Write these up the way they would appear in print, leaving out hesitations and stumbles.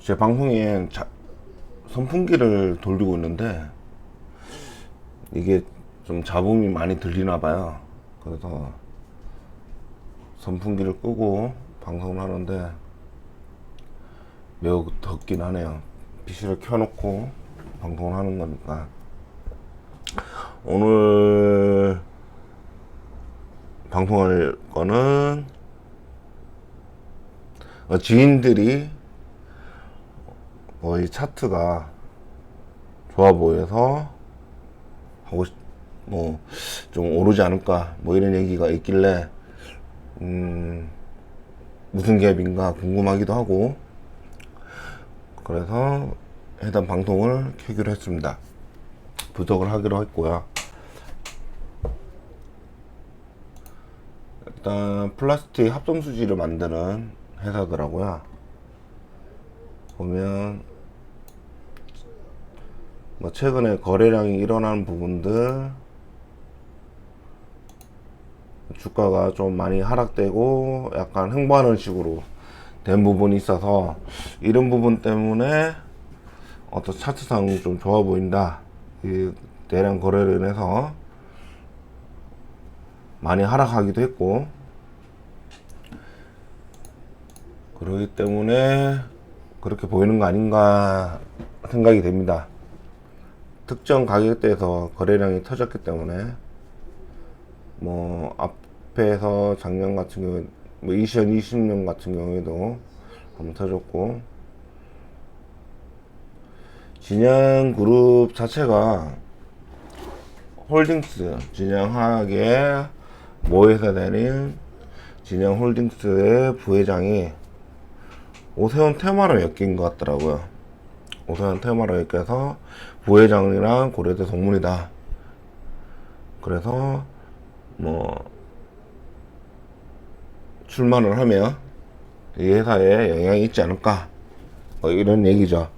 제 방송에 선풍기를 돌리고 있는데 이게 좀 잡음이 많이 들리나 봐요. 그래서 선풍기를 끄고 방송을 하는데 매우 덥긴 하네요. PC를 켜놓고 방송을 하는 거니까. 오늘 방송할 거는 지인들이 거의 차트가 좋아 보여서 뭐 좀 오르지 않을까 뭐 이런 얘기가 있길래 무슨 갭인가 궁금하기도 하고, 그래서 해당 방송을 켜기로 했습니다. 분석을 하기로 했고요. 일단 플라스틱 합성수지를 만드는 회사더라고요. 보면 뭐 최근에 거래량이 일어나는 부분들, 주가가 좀 많이 하락되고 약간 횡보하는 식으로 된 부분이 있어서 이런 부분 때문에 어떤 차트상 좀 좋아 보인다. 이 대량 거래로 인해서 많이 하락하기도 했고, 그러기 때문에 그렇게 보이는 거 아닌가 생각이 됩니다. 특정 가격대에서 거래량이 터졌기 때문에, 뭐 앞에서 작년 같은 경우에 뭐 2020년 같은 경우에도 한번 터졌고, 진양그룹 자체가 홀딩스, 진양화학의 모회사 되는 진양홀딩스의 부회장이 오세훈 테마로 엮인 것 같더라고요. 오세훈 테마로 엮여서 부회장이랑 고려대 동문이다. 그래서 뭐 출마를 하면 이 회사에 영향이 있지 않을까, 뭐 이런 얘기죠.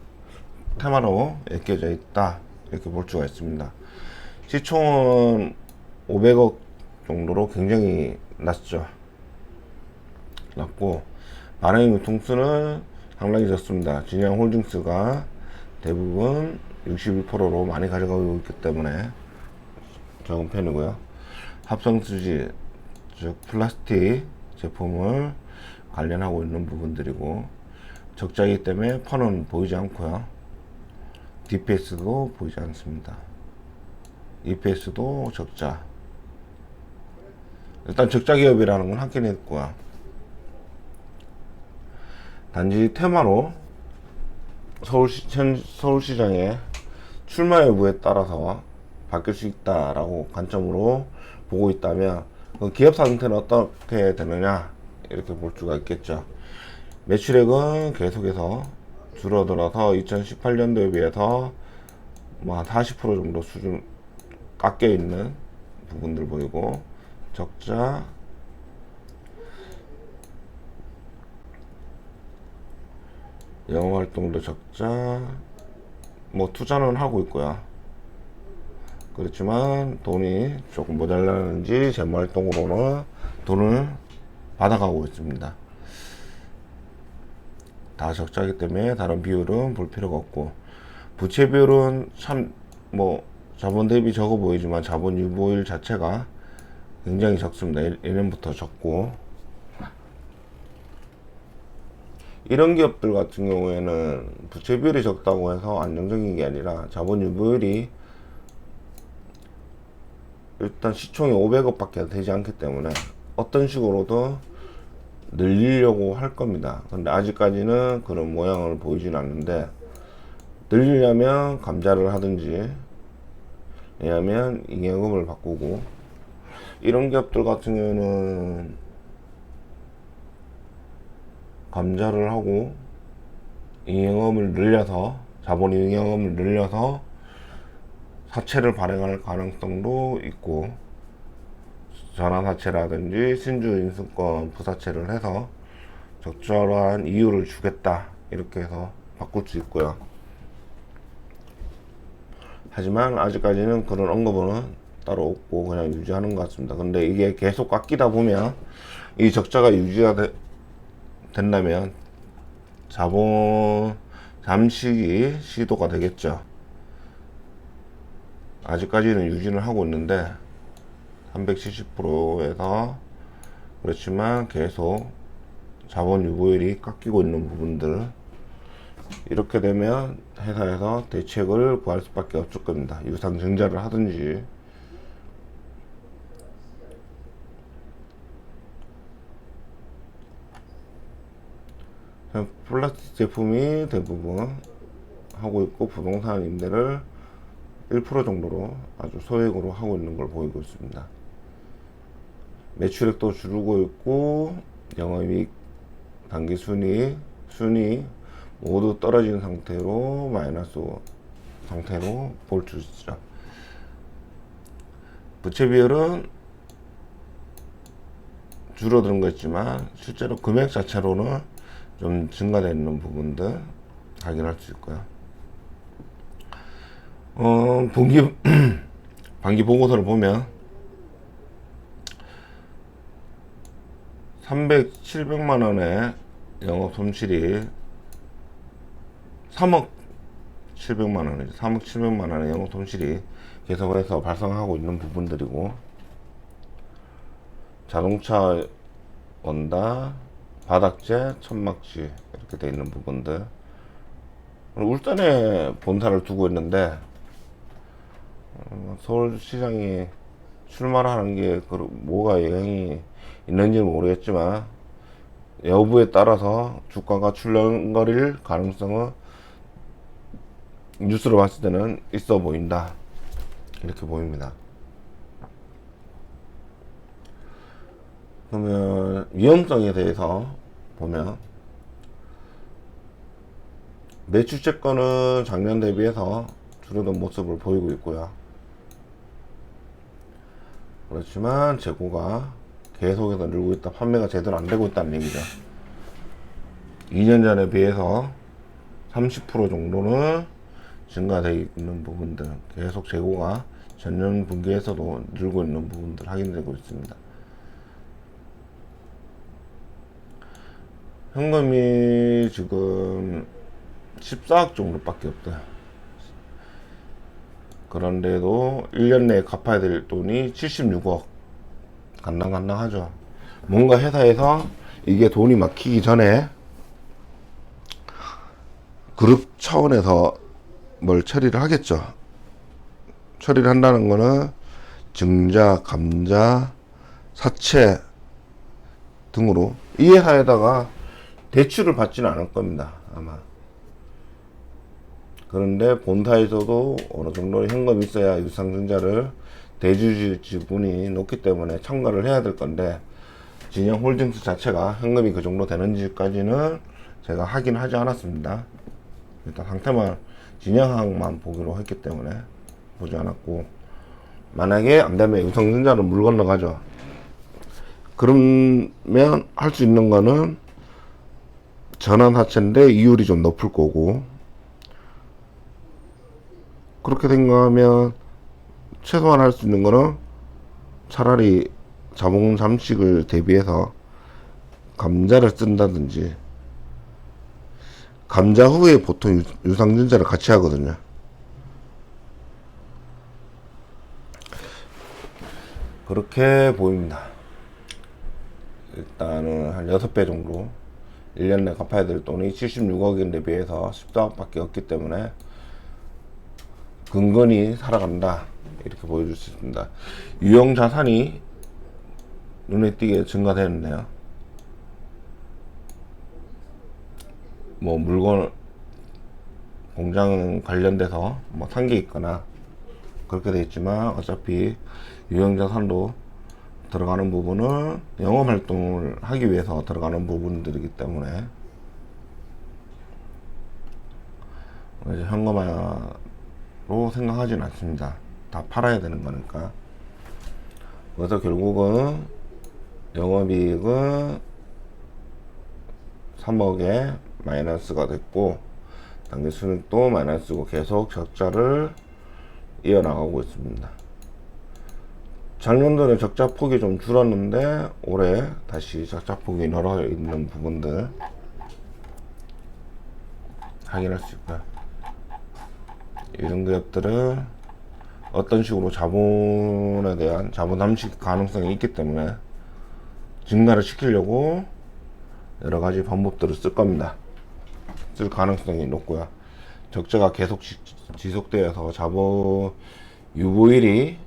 테마로 엮여져 있다, 이렇게 볼 수가 있습니다. 시총은 500억 정도로 굉장히 낮죠. 낮고 발행 유통수는 상당히 적습니다. 진양홀딩스가 대부분 61%로 많이 가져가고 있기 때문에 적은 편이고요. 합성수지, 즉 플라스틱 제품을 관련하고 있는 부분들이고, 적자이기 때문에 펀은 보이지 않고요. DPS도 보이지 않습니다. EPS도 적자. 일단 적자 기업이라는 건 확인했고요. 단지 테마로 서울시장의 출마 여부에 따라서 바뀔 수 있다라고 관점으로 보고 있다면, 그 기업 상태는 어떻게 되느냐, 이렇게 볼 수가 있겠죠. 매출액은 계속해서 줄어들어서 2018년도에 비해서 뭐 한 40% 정도 수준 깎여 있는 부분들 보이고, 적자, 영업활동도 적자, 뭐 투자는 하고 있고요. 그렇지만 돈이 조금 모자라는지 재무활동으로는 돈을 받아가고 있습니다. 다 적자이기 때문에 다른 비율은 볼 필요가 없고, 부채 비율은 참 뭐 자본 대비 적어 보이지만 자본 유보율 자체가 굉장히 적습니다. 1년부터 적고, 이런 기업들 같은 경우에는 부채 비율이 적다고 해서 안정적인 게 아니라 자본 유보율이 일단 시총이 500억 밖에 되지 않기 때문에 어떤 식으로도 늘리려고 할 겁니다. 근데 아직까지는 그런 모양을 보이진 않는데, 늘리려면 감자를 하든지 왜냐하면 잉여금을 바꾸고, 이런 기업들 같은 경우는 감자를 하고 잉여금을 늘려서, 자본 잉여금을 늘려서 사채를 발행할 가능성도 있고, 전환사채라든지 신주인수권 부사채를 해서 적절한 이유를 주겠다, 이렇게 해서 바꿀 수 있고요. 하지만 아직까지는 그런 언급은 따로 없고 그냥 유지하는 것 같습니다. 근데 이게 계속 깎이다 보면 이 적자가 유지가 된다면 자본 잠식이 시도가 되겠죠. 아직까지는 유지를 하고 있는데 370%에서 그렇지만 계속 자본 유보율이 깎이고 있는 부분들, 이렇게 되면 회사에서 대책을 구할 수밖에 없을 겁니다. 유상증자를 하든지 플라스틱 제품이 대부분 하고 있고, 부동산 임대를 1% 정도로 아주 소액으로 하고 있는 걸 보이고 있습니다. 매출액도 줄고 있고 영업이익, 당기순이익, 순이익 모두 떨어진 상태로 마이너스 상태로 볼 수 있죠. 부채 비율은 줄어드는 거 있지만 실제로 금액 자체로는 좀 증가되어 있는 부분들 확인할 수 있고요. 분기 반기 보고서를 보면 700만 원의 영업 손실이 3억 700만 원이죠. 3억 700만 원의 영업 손실이 계속해서 발생하고 있는 부분들이고, 자동차 원다, 바닥재, 천막지 이렇게 되어 있는 부분들. 울산에 본사를 두고 있는데 서울시장이 출마를 하는 게 뭐가 영향이 있는지는 모르겠지만 여부에 따라서 주가가 출렁거릴 가능성은 뉴스로 봤을 때는 있어 보인다, 이렇게 보입니다. 그러면 위험성에 대해서 보면 매출채권은 작년 대비해서 줄어든 모습을 보이고 있고요. 그렇지만 재고가 계속해서 늘고 있다, 판매가 제대로 안 되고 있다는 얘기죠. 2년 전에 비해서 30% 정도는 증가되어 있는 부분들, 계속 재고가 전년 분기에서도 늘고 있는 부분들 확인되고 있습니다. 현금이 지금 14억 정도밖에 없대요. 그런데도 1년 내에 갚아야 될 돈이 76억. 간당간당하죠. 뭔가 회사에서 이게 돈이 막히기 전에 그룹 차원에서 뭘 처리를 하겠죠. 처리를 한다는 거는 증자, 감자, 사채 등으로 이 회사에다가 대출을 받지는 않을 겁니다, 아마. 그런데 본사에서도 어느 정도 현금이 있어야 유상증자를 대주주 지분이 높기 때문에 첨가를 해야 될 건데, 진영홀딩스 자체가 현금이 그 정도 되는지까지는 제가 확인하지 않았습니다. 일단 상태만 진영항만 보기로 했기 때문에 보지 않았고, 만약에 안되면 유상증자로 물 건너가죠. 그러면 할 수 있는 거는 전환사채인데 이율이 좀 높을 거고, 그렇게 생각하면 최소한 할 수 있는 거는 차라리 자본 잠식을 대비해서 감자를 쓴다든지, 감자 후에 보통 유상증자를 같이 하거든요. 그렇게 보입니다. 일단은 한 6배 정도 1년 내에 갚아야 될 돈이 76억인데 비해서 14억 밖에 없기 때문에 근근히 살아간다, 이렇게 보여줄 수 있습니다. 유형 자산이 눈에 띄게 증가되었네요. 뭐 물건, 공장 관련돼서 뭐 산 게 있거나 그렇게 돼 있지만, 어차피 유형 자산도 들어가는 부분은 영업 활동을 하기 위해서 들어가는 부분들이기 때문에 이제 현금화로 생각하지는 않습니다. 다 팔아야 되는 거니까. 그래서 결국은 영업이익은 3억에 마이너스가 됐고, 당기순이익도 마이너스고 계속 적자를 이어나가고 있습니다. 작년도에 적자 폭이 좀 줄었는데 올해 다시 적자 폭이 늘어 있는 부분들, 확인할 수 있고요. 이런 기업들은 어떤 식으로 자본에 대한 자본 남식 가능성이 있기 때문에 증가를 시키려고 여러 가지 방법들을 쓸 겁니다. 쓸 가능성이 높고요. 적자가 계속 지속되어서 자본 유보율이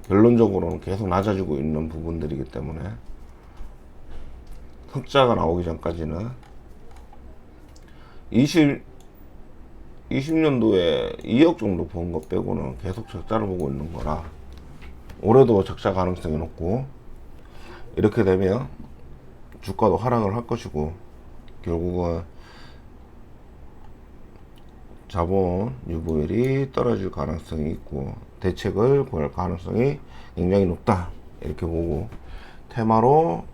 결론적으로는 계속 낮아지고 있는 부분들이기 때문에 흑자가 나오기 전까지는 20년도에 2억 정도 번 것 빼고는 계속 적자를 보고 있는 거라 올해도 적자 가능성이 높고, 이렇게 되면 주가도 하락을 할 것이고 결국은 자본 유보율이 떨어질 가능성이 있고 대책을 구할 가능성이 굉장히 높다 이렇게 보고, 테마로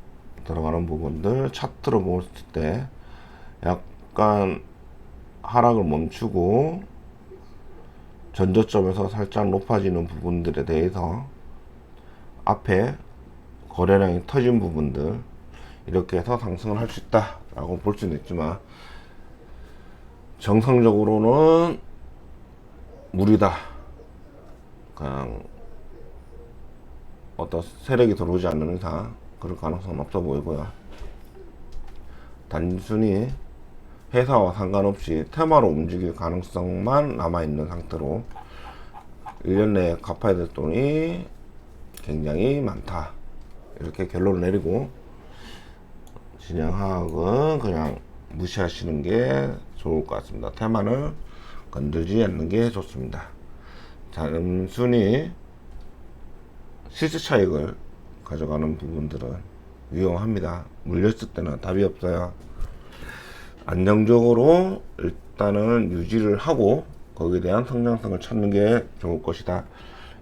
들어가는 부분들 차트로 봤을 때 약간 하락을 멈추고 전저점에서 살짝 높아지는 부분들에 대해서 앞에 거래량이 터진 부분들 이렇게 해서 상승을 할 수 있다 라고 볼 수는 있지만, 정상적으로는 무리다. 그냥 어떤 세력이 들어오지 않는 이상 그럴 가능성은 없어 보이고요. 단순히 회사와 상관없이 테마로 움직일 가능성만 남아있는 상태로 1년 내에 갚아야 될 돈이 굉장히 많다 이렇게 결론을 내리고, 진행하악은 그냥 무시하시는 게 좋을 것 같습니다. 테마는 건들지 않는 게 좋습니다. 단순히 실질 차익을 가져가는 부분들은 위험합니다. 물렸을 때는 답이 없어요. 안정적으로 일단은 유지를 하고 거기에 대한 성장성을 찾는 게 좋을 것이다.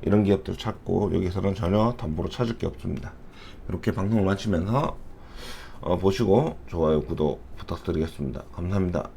이런 기업들을 찾고 여기서는 전혀 담보로 찾을 게 없습니다. 이렇게 방송을 마치면서 보시고 좋아요, 구독 부탁드리겠습니다. 감사합니다.